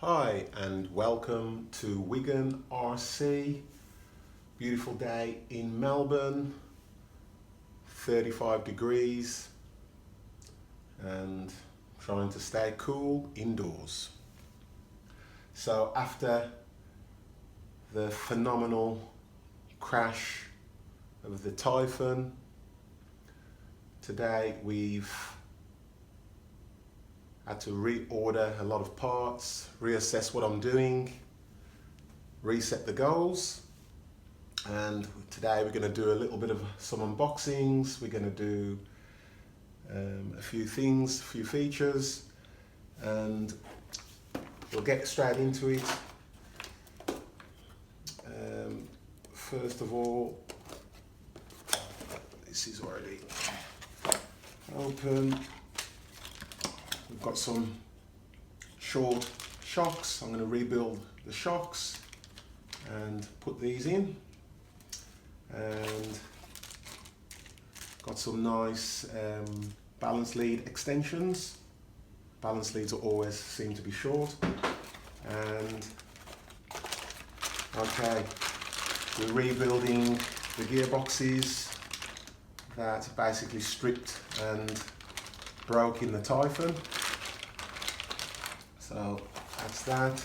Hi and welcome to Wigan RC. Beautiful day in Melbourne, 35 degrees and trying to stay cool indoors. So after the phenomenal crash of the Typhon, today we've had to reorder a lot of parts, reassess what I'm doing, reset the goals, and today we're going to do a little bit of some unboxings. We're going to do a few things, a few features, and we'll get straight into it. First of all, this is already open. We've got some short shocks. I'm going to rebuild the shocks and put these in, and got some nice balance lead extensions. Balance leads always seem to be short. And okay, we're rebuilding the gearboxes that basically stripped and broke in the Typhon. So that's that.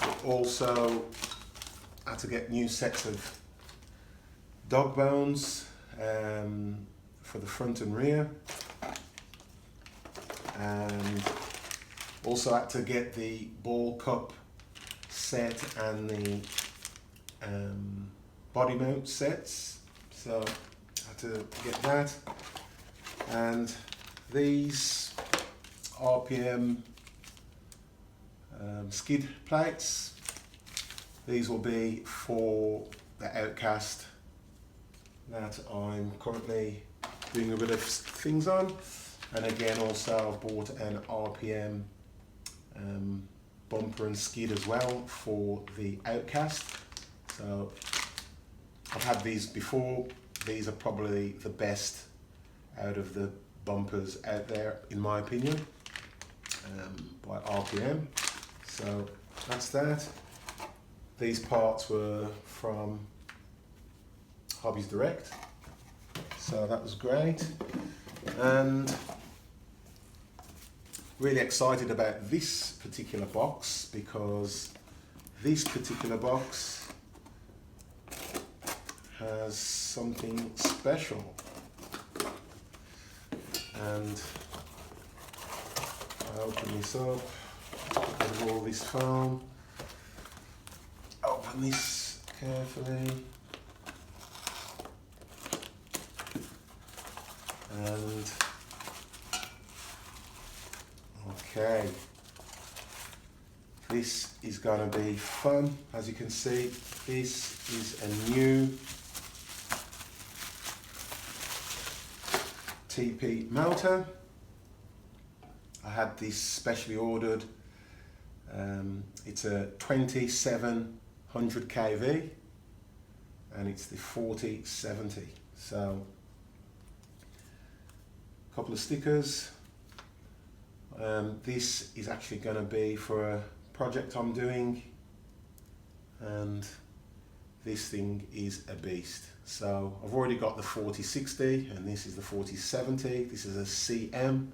We also had to get new sets of dog bones for the front and rear, and also had to get the ball cup set and the body mount sets. So I had to get that. And these RPM skid plates, these will be for the Outcast that I'm currently doing a bit of things on. And again, also bought an RPM bumper and skid as well for the Outcast. So I've had these before. These are probably the best out of the bumpers out there, in my opinion, by RPM. So that's that. These parts were from Hobbies Direct, so that was great. And really excited about this particular box, because this particular box has something special. And I open this up with all this foam, open this carefully, and okay, this is going to be fun. As you can see, this is a new TP motor. I had this specially ordered. It's a 2700 kV and it's the 4070. So a couple of stickers. This is actually going to be for a project I'm doing, and this thing is a beast. So I've already got the 4060 and this is the 4070. This is a CM,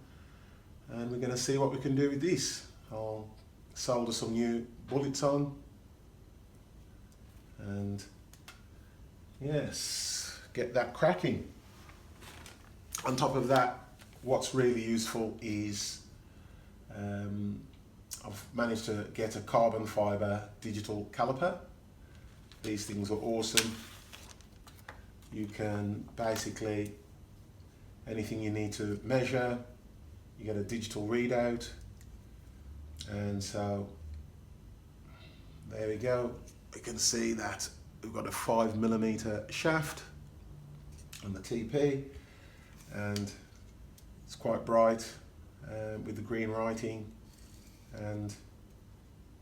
and we're going to see what we can do with this. I'll solder some new bullets on, and yes, get that cracking. On top of that, what's really useful is I've managed to get a Carbon-Fibre digital caliper. These things are awesome. You can basically, anything you need to measure, you get a digital readout. And so there we go. We can see that we've got a 5mm shaft on the TP, and it's quite bright with the green writing, and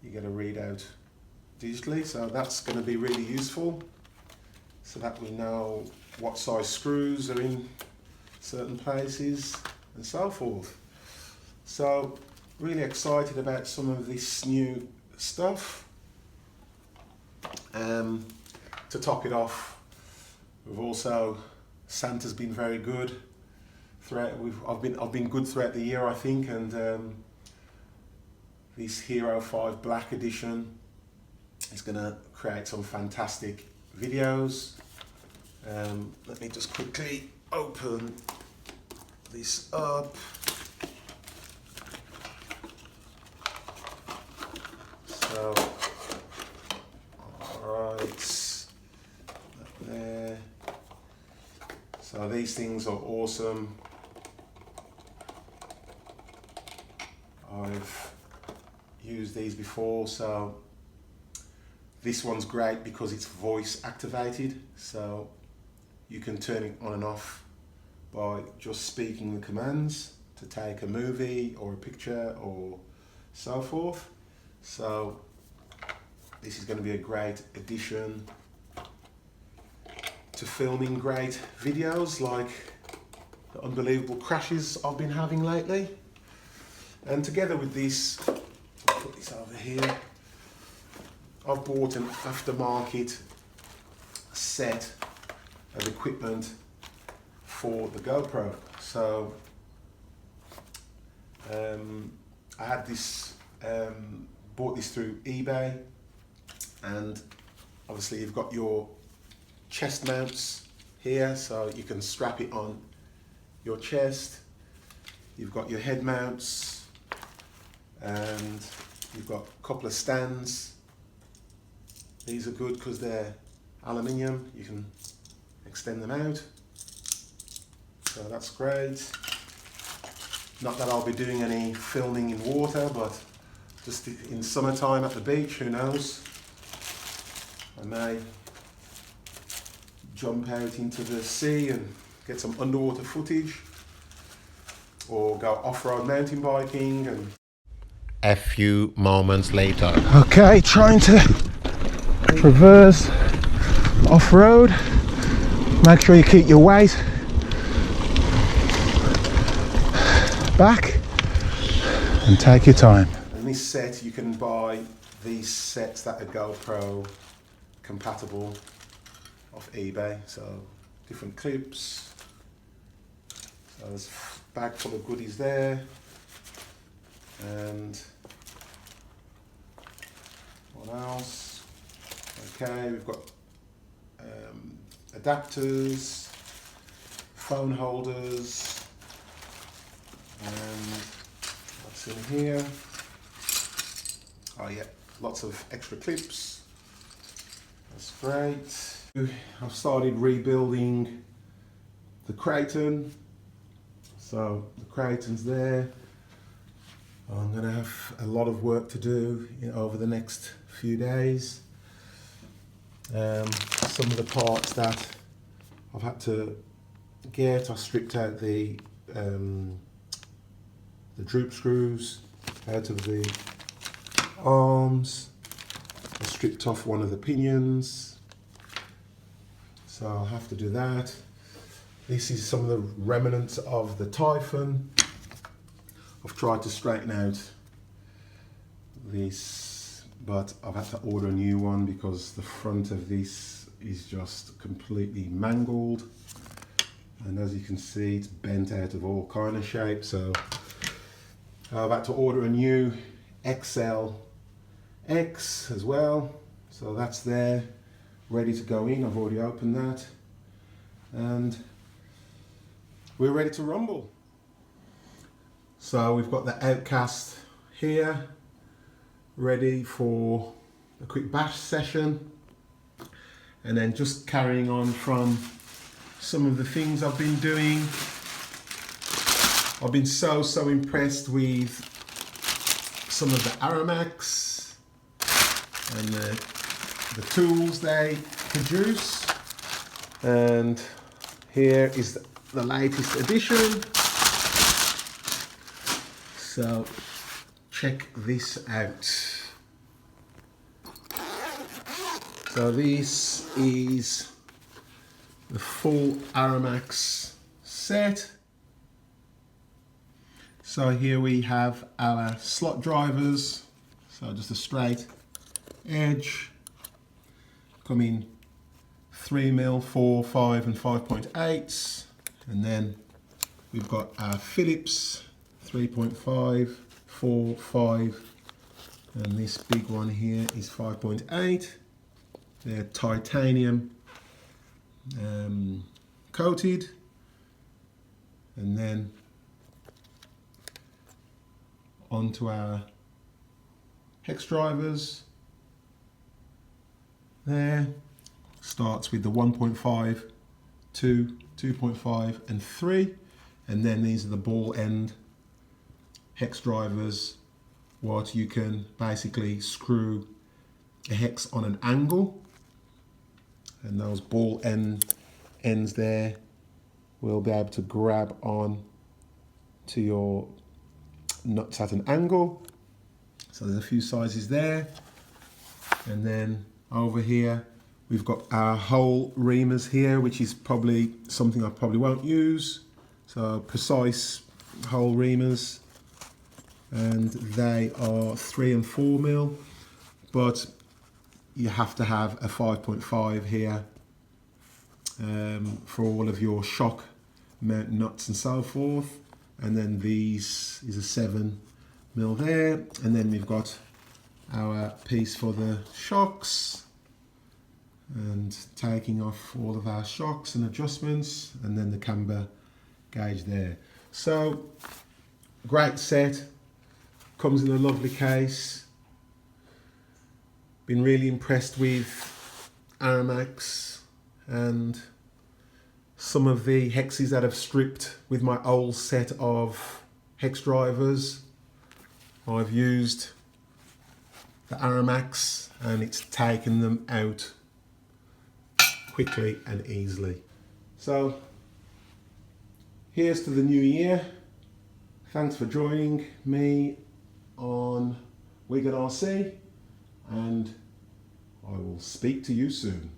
you get a readout digitally. So that's going to be really useful, so that we know what size screws are in certain places and so forth. So really excited about some of this new stuff. To top it off, Santa's been very good throughout. I've been good throughout the year, I think, and this Hero 5 Black Edition is going to create some fantastic videos. Let me just quickly open this up. So, alright, there. So these things are awesome. I've used these before, so this one's great because it's voice activated, so you can turn it on and off by just speaking the commands to take a movie or a picture or so forth. So this is going to be a great addition to filming great videos like the unbelievable crashes I've been having lately. And together with this, I'll put this over here, I've bought an aftermarket set of equipment for the GoPro. So I had this, bought this through eBay, and obviously you've got your chest mounts here, so you can strap it on your chest. You've got your head mounts, and you've got a couple of stands. These are good because they're aluminium, you can extend them out, so that's great. Not that I'll be doing any filming in water, but just in summertime at the beach, who knows, I may jump out into the sea and get some underwater footage, or go off-road mountain biking. And a few moments later, okay, trying to traverse off-road. Make sure you keep your weight back and take your time. In this set you can buy these sets that are GoPro compatible off eBay, so different clips. So there's a bag full of goodies there, and what else? Okay, we've got adapters, phone holders, and what's in here? Oh yeah, lots of extra clips. That's great. I've started rebuilding the Crichton. So the Crichton's there. I'm going to have a lot of work to do over the next few days. Some of the parts that I've had to get, I stripped out the droop screws out of the arms. I stripped off one of the pinions, so I'll have to do that. This is some of the remnants of the Typhon. I've tried to straighten out this, but I've had to order a new one because the front of this is just completely mangled, and as you can see, it's bent out of all kind of shapes. So I've had to order a new XL X as well, so that's there ready to go in. I've already opened that, and we're ready to rumble. So we've got the Outcast here ready for a quick bash session, and then just carrying on from some of the things I've been doing. I've been so impressed with some of the Arrma and the tools they produce, and here is the latest edition. So check this out. So this is the full Arrma set. So here we have our slot drivers. So just a straight edge, come in 3mm, 4, 5 and 5.8s, and then we've got our Phillips 3.5, 4, 5, and this big one here is 5.8. They're titanium coated, and then onto our hex drivers. There starts with the 1.5, 2, 2.5 and 3, and then these are the ball end hex drivers, what you can basically screw a hex on an angle, and those ball ends there will be able to grab on to your nuts at an angle. So there's a few sizes there, and then over here we've got our hole reamers here, which is probably something I probably won't use. So precise hole reamers, and they are 3 and 4mm, but you have to have a 5.5 here for all of your shock mount nuts and so forth. And then these is a 7mm there, and then we've got our piece for the shocks and taking off all of our shocks and adjustments, and then the camber gauge there. So great set, comes in a lovely case. Been really impressed with Arrma and some of the hexes that I've stripped with my old set of hex drivers. I've used the Arrma and it's taken them out quickly and easily. So here's to the new year. Thanks for joining me on Wigan RC, and I will speak to you soon.